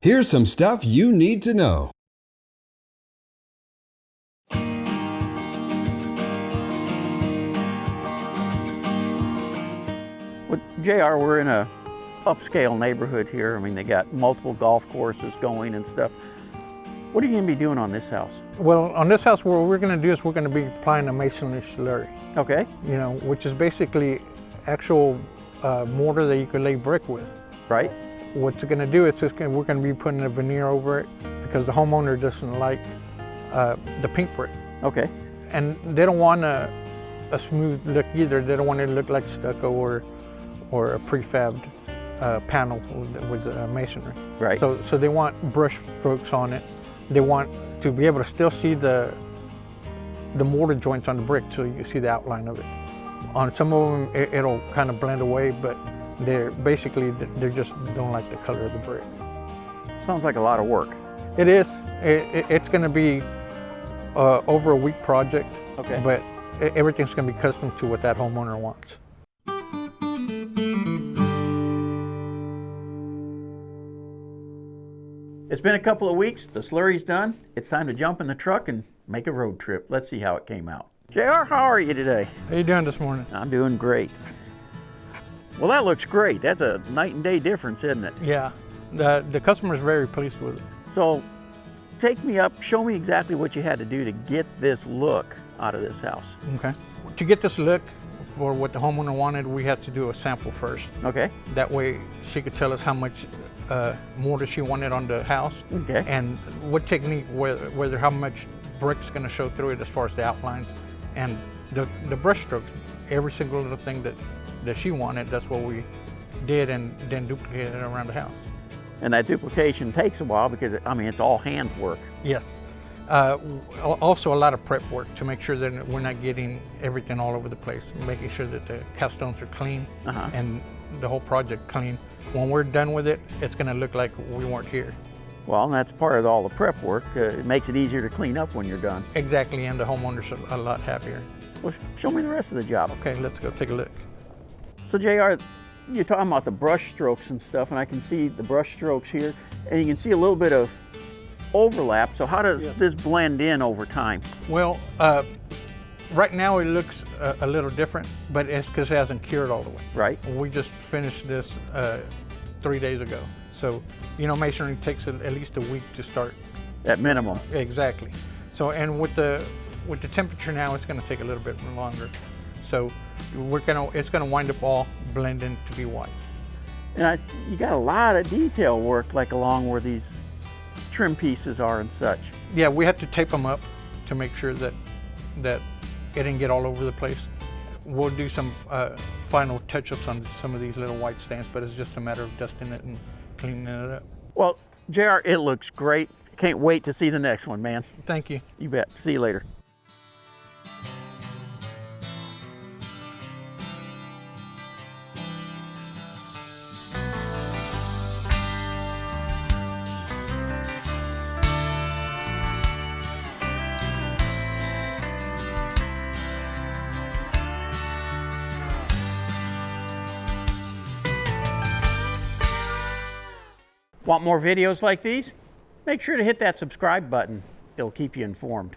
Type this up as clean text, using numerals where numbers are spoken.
Here's some stuff you need to know. With JR, we're in a upscale neighborhood here. I mean, they got multiple golf courses going and stuff. What are you going to be doing on this house? Well, on this house, what we're going to do is we're going to be applying a Masonry Slurry. Okay. You know, which is basically actual mortar that you could lay brick with. Right. What it's going to do is we're going to be putting a veneer over it because the homeowner doesn't like the pink brick. Okay. And they don't want a smooth look either. They don't want it to look like stucco or a prefabbed panel with masonry. Right. So they want brush strokes on it. They want to be able to still see the mortar joints on the brick, so you can see the outline of it. On some of them, it'll kind of blend away, but they just don't like the color of the brick. Sounds like a lot of work. It is. It's going to be over a week project. Okay. But everything's going to be custom to what that homeowner wants. It's been a couple of weeks. The slurry's done. It's time to jump in the truck and make a road trip. Let's see how it came out. JR, how are you today? How you doing this morning? I'm doing great. Well, that looks great. That's a night and day difference, isn't it? Yeah. The customer's very pleased with it. So take me up, show me exactly what you had to do to get this look out of this house. Okay. To get this look for what the homeowner wanted, we had to do a sample first. Okay. That way she could tell us how much mortar she wanted on the house. Okay. And what technique, whether how much brick's going to show through it as far as the outlines and the brush strokes. Every single little thing that she wanted, that's what we did and then duplicated it around the house. And that duplication takes a while because, I mean, it's all hand work. Yes. Also a lot of prep work to make sure that we're not getting everything all over the place, making sure that the capstones are clean and the whole project clean. When we're done with it, it's going to look like we weren't here. Well, and that's part of all the prep work. It makes it easier to clean up when you're done. Exactly, and the homeowner's a lot happier. Well, show me the rest of the job. Okay, let's go take a look. So JR, you're talking about the brush strokes and stuff, and I can see the brush strokes here, and you can see a little bit of overlap. So how does this blend in over time? Well, right now it looks a little different, but it's because it hasn't cured all the way. Right. We just finished this 3 days ago. So, you know, masonry takes at least a week to start. At minimum. Exactly. So, and with the temperature now, it's going to take a little bit longer. So, it's going to wind up all blending to be white. And you got a lot of detail work, like along where these trim pieces are and such. Yeah, we had to tape them up to make sure that it didn't get all over the place. We'll do some final touch-ups on some of these little white stands, but it's just a matter of dusting it and cleaning it up. Well, JR, it looks great. Can't wait to see the next one, man. Thank you. You bet. See you later. Want more videos like these? Make sure to hit that subscribe button. It'll keep you informed.